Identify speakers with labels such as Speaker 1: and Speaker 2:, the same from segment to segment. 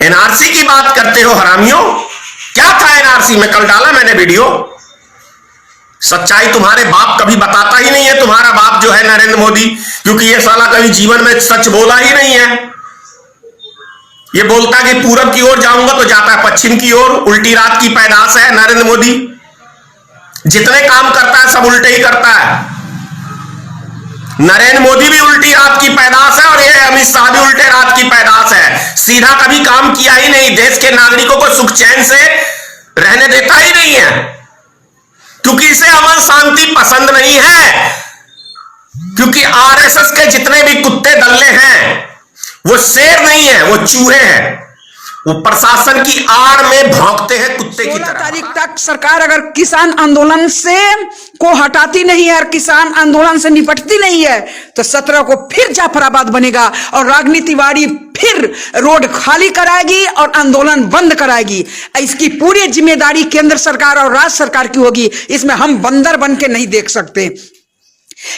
Speaker 1: NRC की बात करते हो हरामियों। क्या था एनआरसी में? कल डाला मैंने वीडियो। सच्चाई तुम्हारे बाप कभी बताता ही नहीं है। तुम्हारा बाप जो है नरेंद्र मोदी, क्योंकि ये साला कभी जीवन में सच बोला ही नहीं है। ये बोलता कि पूरब की ओर जाऊंगा तो जाता है पश्चिम की ओर। उल्टी रात की पैदाश है नरेंद्र मोदी। जितने काम करता है सब उल्टे ही करता है। नरेंद्र मोदी भी उल्टी रात की पैदाश है और ये अमित शाह भी उल्टे रात की पैदाश है। सीधा कभी काम किया ही नहीं। देश के नागरिकों को सुख चैन से रहने देता ही नहीं है, क्योंकि इसे अमन शांति पसंद नहीं है। क्योंकि आरएसएस के जितने भी कुत्ते दल्ले हैं वो शेर नहीं है, वो चूहे हैं। वो प्रशासन की आड़ में भौंकते हैं कुत्ते की तरह।
Speaker 2: 16 तारीख तक सरकार अगर किसान आंदोलन से को हटाती नहीं है और किसान आंदोलन से निपटती नहीं है तो 17 को फिर जाफराबाद बनेगा और रागिनी तिवारी फिर रोड खाली कराएगी और आंदोलन बंद कराएगी। इसकी पूरी जिम्मेदारी केंद्र सरकार और राज्य सरकार की होगी। इसमें हम बंदर बन के नहीं देख सकते।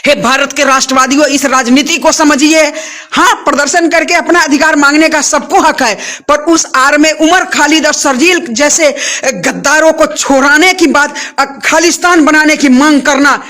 Speaker 2: हे भारत के राष्ट्रवादियों, इस राजनीति को समझिए। हाँ, प्रदर्शन करके अपना अधिकार मांगने का सबको हक है, पर उस आड़ में उमर खालिद और शर्जील जैसे गद्दारों को छोड़ाने की बात, खालिस्तान बनाने की मांग करना,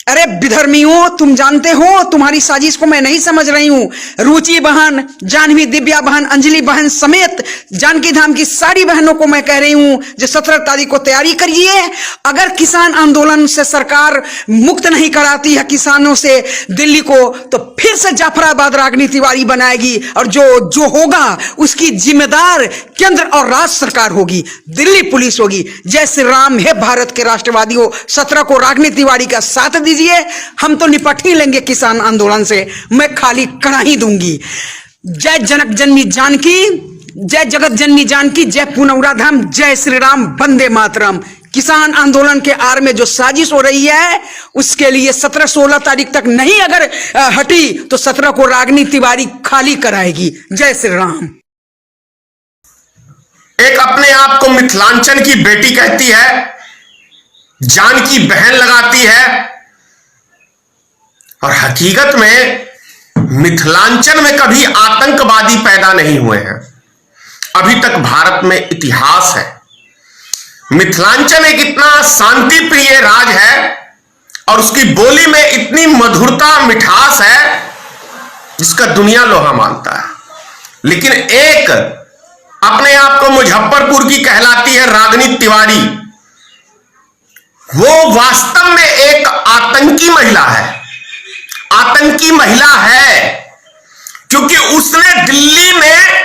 Speaker 2: अरे विधर्मियों, तुम जानते हो तुम्हारी साजिश को मैं नहीं समझ रही हूं। रुचि बहन, जानवी, दिव्या बहन, अंजलि बहन समेत जानकी धाम की सारी बहनों को मैं कह रही हूं जो 17 तारीख को तैयारी करिए। अगर किसान आंदोलन से सरकार मुक्त नहीं कराती है किसानों से दिल्ली को, तो फिर से जाफराबाद रागिनी तिवारी बनाएगी और जो होगा उसकी जिम्मेदार केंद्र और राज्य सरकार होगी, दिल्ली पुलिस होगी। जय श्री राम। है भारत के राष्ट्रवादियों, 17 को रागिनी तिवारी का साथ दीजिए। हम तो निपट ही लेंगे किसान आंदोलन से, मैं खाली करा ही दूंगी। जय जनक जननी जानकी, जय जगत जननी जानकी, जय पुनौरा धाम, जय श्री राम, वंदे मातरम। किसान आंदोलन के आड़ में जो साजिश हो रही है उसके लिए 17-16 तारीख तक नहीं अगर हटी तो 17 को रागिनी तिवारी खाली कराएगी। जय श्री राम।
Speaker 1: एक अपने आप को मिथिलांचल की बेटी कहती है, जानकी बहन लगाती है, और हकीकत में मिथिलांचल में कभी आतंकवादी पैदा नहीं हुए हैं। अभी तक भारत में इतिहास है। मिथिलांचल एक इतना शांति प्रिय राज है और उसकी बोली में इतनी मधुरता मिठास है जिसका दुनिया लोहा मानता है। लेकिन एक अपने आप को मुजफ्फरपुर की कहलाती है रागिनी तिवारी, वो वास्तव में एक आतंकी महिला है। आतंकी महिला है क्योंकि उसने दिल्ली में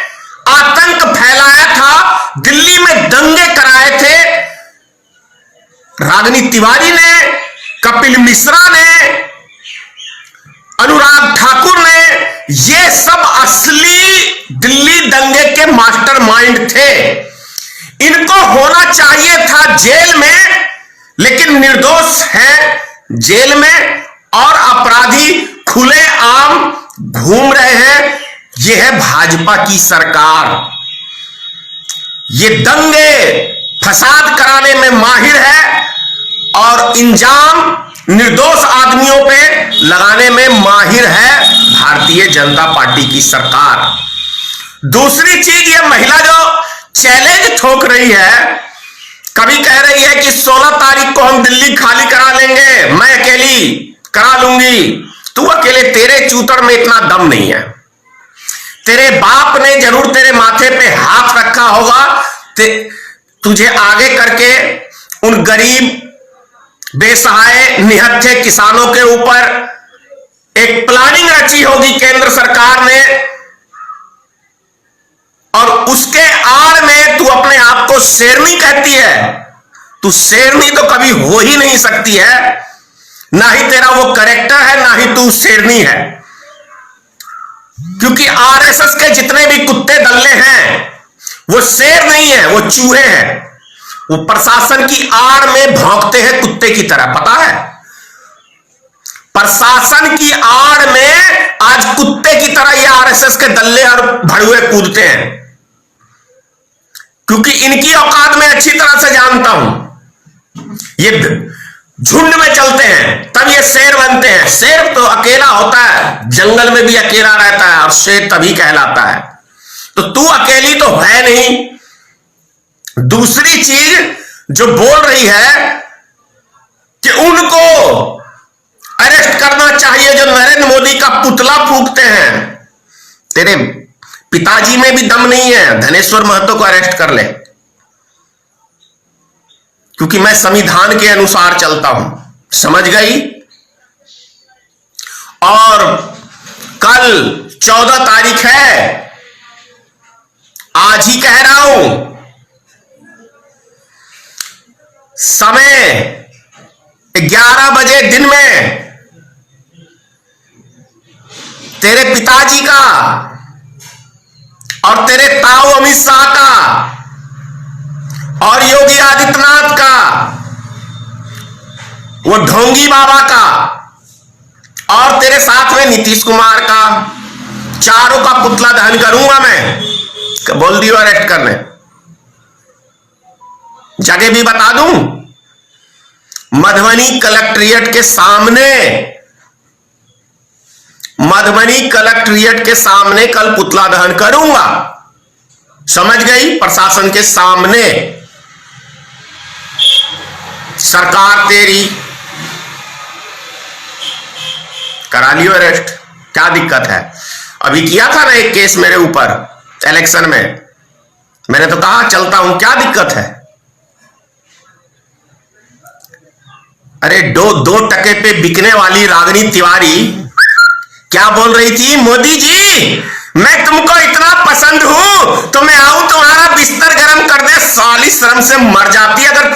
Speaker 1: आतंक फैलाया था, दिल्ली में दंगे कराए थे। रागिनी तिवारी ने, कपिल मिश्रा ने, अनुराग ठाकुर ने, ये सब असली दिल्ली दंगे के मास्टरमाइंड थे। इनको होना चाहिए था जेल में, लेकिन निर्दोष है जेल में और अपराधी खुले आम घूम रहे हैं। यह है भाजपा की सरकार। ये दंगे फसाद कराने में माहिर है और इंजाम निर्दोष आदमियों पे लगाने में माहिर है भारतीय जनता पार्टी की सरकार। दूसरी चीज, ये महिला जो चैलेंज ठोक रही है, कभी कह रही है कि 16 तारीख को हम दिल्ली खाली करा लेंगे, मैं अकेली करा लूंगी। तू अकेले, तेरे चूतर में इतना दम नहीं है। तेरे बाप ने जरूर तेरे माथे पे हाथ रखा होगा, तुझे आगे करके उन गरीब बेसहाय निहत्थे किसानों के ऊपर एक प्लानिंग रची होगी केंद्र सरकार ने, और उसके आड़ में तू अपने आप को शेरनी कहती है। तू शेरनी तो कभी हो ही नहीं सकती है, ना ही तेरा वो कैरेक्टर है, ना ही तू शेरनी है। क्योंकि आरएसएस के जितने भी कुत्ते दल्ले हैं वो शेर नहीं है, वो चूहे हैं। वो प्रशासन की आड़ में भौंकते हैं कुत्ते की तरह, पता है? प्रशासन की आड़ में आज कुत्ते की तरह ये आरएसएस के दल्ले और भड़ुए कूदते हैं, क्योंकि इनकी औकात में अच्छी तरह से जानता हूं। ये झुंड में चलते हैं तब ये शेर बनते हैं। शेर तो अकेला होता है, जंगल में भी अकेला रहता है, और शेर तभी कहलाता है। तो तू अकेली तो है नहीं। दूसरी चीज जो बोल रही है कि उनको अरेस्ट करना चाहिए जो नरेंद्र मोदी का पुतला फूंकते हैं। तेरे पिताजी में भी दम नहीं है, धनेश्वर महतो को अरेस्ट कर ले, क्योंकि मैं संविधान के अनुसार चलता हूं, समझ गई। और कल 14 तारीख है, आज ही कह रहा हूं, समय 11 बजे दिन में तेरे पिताजी का और तेरे ताऊ अमित शाह का और योगी आदित्यनाथ का, वो ढोंगी बाबा का और तेरे साथ में नीतीश कुमार का, चारों का पुतला दहन करूंगा मैं। बोल दियो अरेस्ट करने। जगह भी बता दूं, मधुबनी कलेक्ट्रेट के सामने, मधुबनी कलेक्ट्रेट के सामने कल पुतला दहन करूंगा, समझ गई। प्रशासन के सामने। सरकार तेरी, करा लियो अरेस्ट, क्या दिक्कत है। अभी किया था ना एक केस मेरे ऊपर इलेक्शन में, मैंने तो कहा चलता हूं, क्या दिक्कत है। अरे दो टके पे बिकने वाली रागिनी तिवारी क्या बोल रही थी, मोदी जी मैं तुमको इतना पसंद हूं तो मैं आऊं तुम्हारा बिस्तर गर्म कर दे। साली शर्म से मर जाती। अगर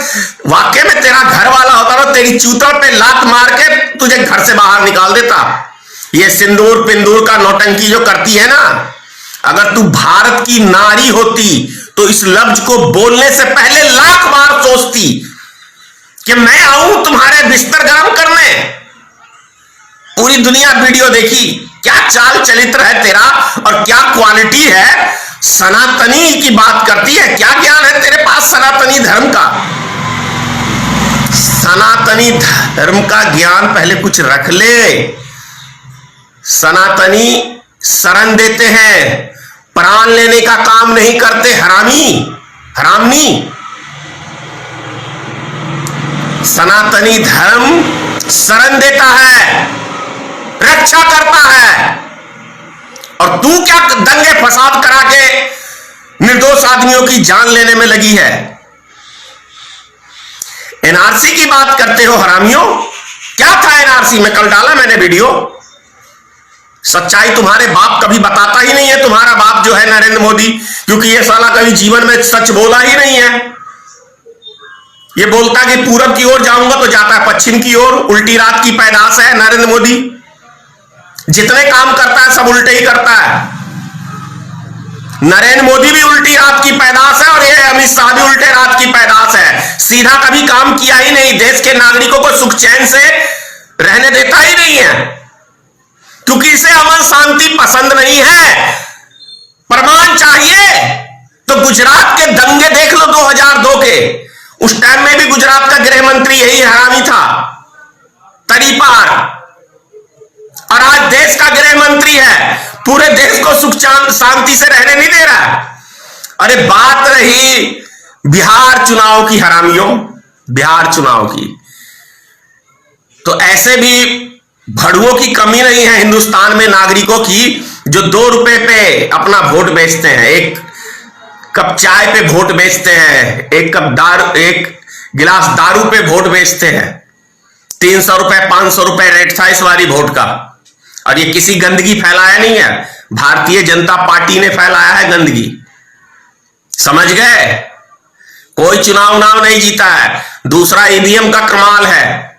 Speaker 1: वाकई में तेरा घर वाला होता तो तेरी चूतों पे लात मार के तुझे घर से बाहर निकाल देता। ये सिंदूर पिंदूर का नौटंकी जो करती है ना, अगर तू भारत की नारी होती तो इस लफ्ज को बोलने से पहले लाख बार सोचती कि मैं आऊं तुम्हारे बिस्तर गर्म करने। पूरी दुनिया वीडियो देखी, क्या चाल चरित्र है तेरा और क्या क्वालिटी है। सनातनी की बात करती है, क्या ज्ञान है तेरे पास सनातनी धर्म का। सनातनी धर्म का ज्ञान पहले कुछ रख ले। सनातनी शरण देते हैं, प्राण लेने का काम नहीं करते। हरामी। सनातनी धर्म शरण देता है, रक्षा करता है। और तू क्या दंगे फसाद करा के निर्दोष आदमियों की जान लेने में लगी है। एनआरसी की बात करते हो हरामियों। क्या था एनआरसी में, कल डाला मैंने वीडियो। सच्चाई तुम्हारे बाप कभी बताता ही नहीं है। तुम्हारा बाप जो है नरेंद्र मोदी, क्योंकि ये साला कभी जीवन में सच बोला ही नहीं है। ये बोलता कि पूरब की ओर जाऊंगा तो जाता है पश्चिम की ओर। उल्टी रात की पैदाश है नरेंद्र मोदी। जितने काम करता है सब उल्टे ही करता है। नरेंद्र मोदी भी उल्टी रात की पैदाश है और ये अमित शाह भी उल्टे रात की पैदाश है। सीधा कभी काम किया ही नहीं। देश के नागरिकों को सुख चैन से रहने देता ही नहीं है, क्योंकि इसे अमन शांति पसंद नहीं है। प्रमाण चाहिए तो गुजरात के दंगे देख लो 2002 के। उस टाइम में भी गुजरात का गृह मंत्री यही हरामी था, तरीपार। और आज देश का गृह मंत्री है, पूरे देश को सुख शांति से रहने नहीं दे रहा है। अरे बात रही बिहार चुनाव की हरामियों, बिहार चुनाव की, तो ऐसे भी भड़ुओं की कमी नहीं है हिंदुस्तान में नागरिकों की, जो 2 रुपए पे अपना वोट बेचते हैं। एक कप चाय पे वोट बेचते हैं, एक गिलास दारू पे वोट बेचते हैं। 300 रुपए 500 रुपए रेट था इस बारी वोट का। और ये किसी गंदगी फैलाया नहीं है, भारतीय जनता पार्टी ने फैलाया है गंदगी, समझ गए। कोई चुनाव नहीं जीता है। दूसरा ईवीएम का कमाल है।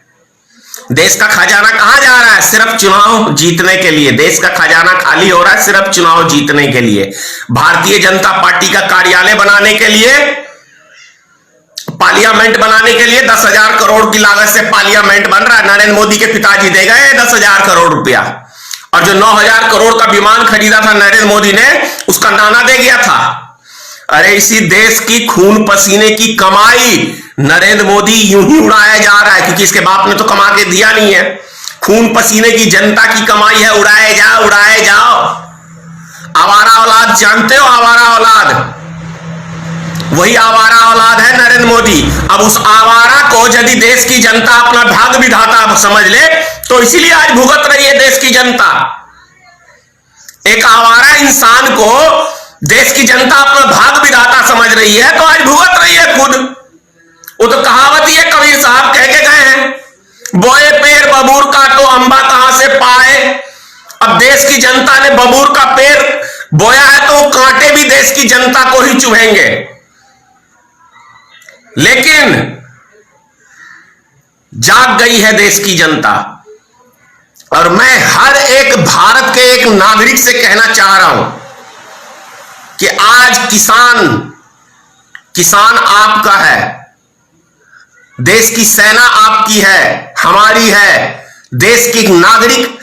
Speaker 1: देश का खजाना कहां जा रहा है, सिर्फ चुनाव जीतने के लिए। देश का खजाना खाली हो रहा है सिर्फ चुनाव जीतने के लिए। भारतीय जनता पार्टी का कार्यालय बनाने के लिए, पार्लियामेंट बनाने के लिए 10,000 करोड़ की लागत से पार्लियामेंट बन रहा है। नरेंद्र मोदी के पिताजी दे गए 10,000 करोड़ रुपया। और जो 9,000 करोड़ का विमान खरीदा था नरेंद्र मोदी ने, उसका नाना दे गया था। अरे इसी देश की खून पसीने की कमाई नरेंद्र मोदी यूं ही उड़ाया जा रहा है, क्योंकि इसके बाप ने तो कमा के दिया नहीं है। खून पसीने की जनता की कमाई है, उड़ाए जाओ। आवारा औलाद जानते हो? आवारा औलाद, वही आवारा औलाद है नरेंद्र मोदी। अब उस आवारा को यदि देश की जनता अपना भाग विधाता समझ ले तो इसीलिए आज भुगत रही है देश की जनता। एक आवारा इंसान को देश की जनता अपना भाग विधाता समझ रही है तो आज भुगत रही है खुद। वो तो कहावत ही है, कबीर साहब कह के गए हैं, बोए पेड़ बबूर का तो अंबा कहां से पाए। अब देश की जनता ने बबूर का पेड़ बोया है तो कांटे भी देश की जनता को ही चुभेंगे। लेकिन जाग गई है देश की जनता। और मैं हर एक भारत के एक नागरिक से कहना चाह रहा हूं कि आज किसान आपका है, देश की सेना आपकी है, हमारी है, देश की नागरिक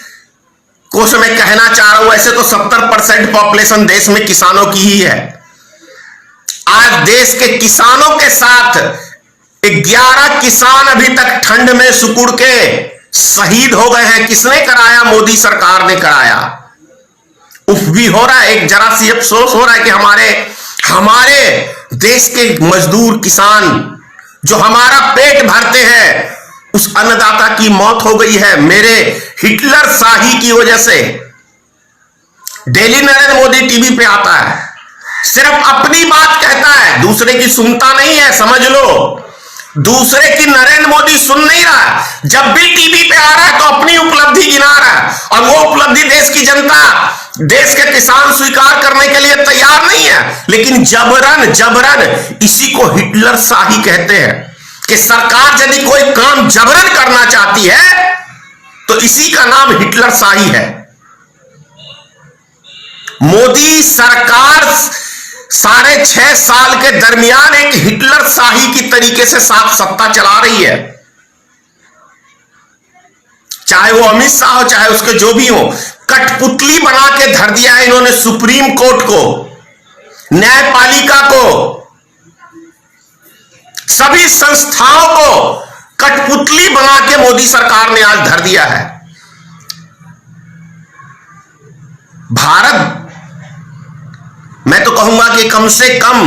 Speaker 1: को से मैं कहना चाह रहा हूं। ऐसे तो 70% पॉपुलेशन देश में किसानों की ही है। आज देश के किसानों के साथ 11 किसान अभी तक ठंड में सुकुड़ के शहीद हो गए हैं। किसने कराया? मोदी सरकार ने कराया। उफ भी हो रहा है, एक जरा सी अफसोस हो रहा है कि हमारे देश के मजदूर किसान जो हमारा पेट भरते हैं, उस अन्नदाता की मौत हो गई है मेरे हिटलर शाही की वजह से। डेली नरेंद्र मोदी टीवी पे आता है, सिर्फ अपनी बात कहता है, दूसरे की सुनता नहीं है, समझ लो। दूसरे की नरेंद्र मोदी सुन नहीं रहा। जब भी टीवी पे आ रहा है तो अपनी उपलब्धि गिना रहा है, और वो उपलब्धि देश की जनता, देश के किसान स्वीकार करने के लिए तैयार नहीं है। लेकिन जबरन इसी को हिटलर शाही कहते हैं कि सरकार यदि कोई काम जबरन करना चाहती है तो इसी का नाम हिटलर शाही है। मोदी सरकार 6.5 साल के दरमियान एक हिटलर शाही की तरीके से साथ सत्ता चला रही है। चाहे वो अमित शाह हो, चाहे उसके जो भी हो, कठपुतली बना के धर दिया है इन्होंने सुप्रीम कोर्ट को, न्यायपालिका को, सभी संस्थाओं को कठपुतली बना के मोदी सरकार ने आज धर दिया है। भारत, मैं तो कहूंगा कि कम से कम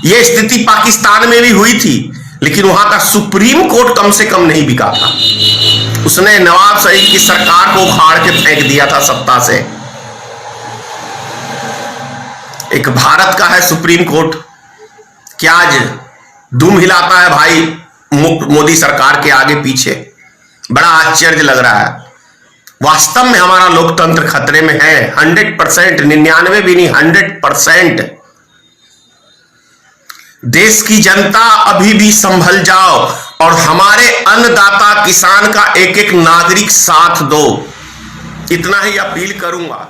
Speaker 1: यह स्थिति पाकिस्तान में भी हुई थी, लेकिन वहां का सुप्रीम कोर्ट कम से कम नहीं बिका था। उसने नवाब शरीफ की सरकार को उखाड़ के फेंक दिया था सत्ता से। एक भारत का है सुप्रीम कोर्ट, क्या आज दुम हिलाता है भाई मोदी सरकार के आगे पीछे। बड़ा आश्चर्य लग रहा है। वास्तव में हमारा लोकतंत्र खतरे में है। 100%, 99 भी नहीं, 100%। देश की जनता अभी भी संभल जाओ और हमारे अन्नदाता किसान का एक एक नागरिक साथ दो, इतना ही अपील करूंगा।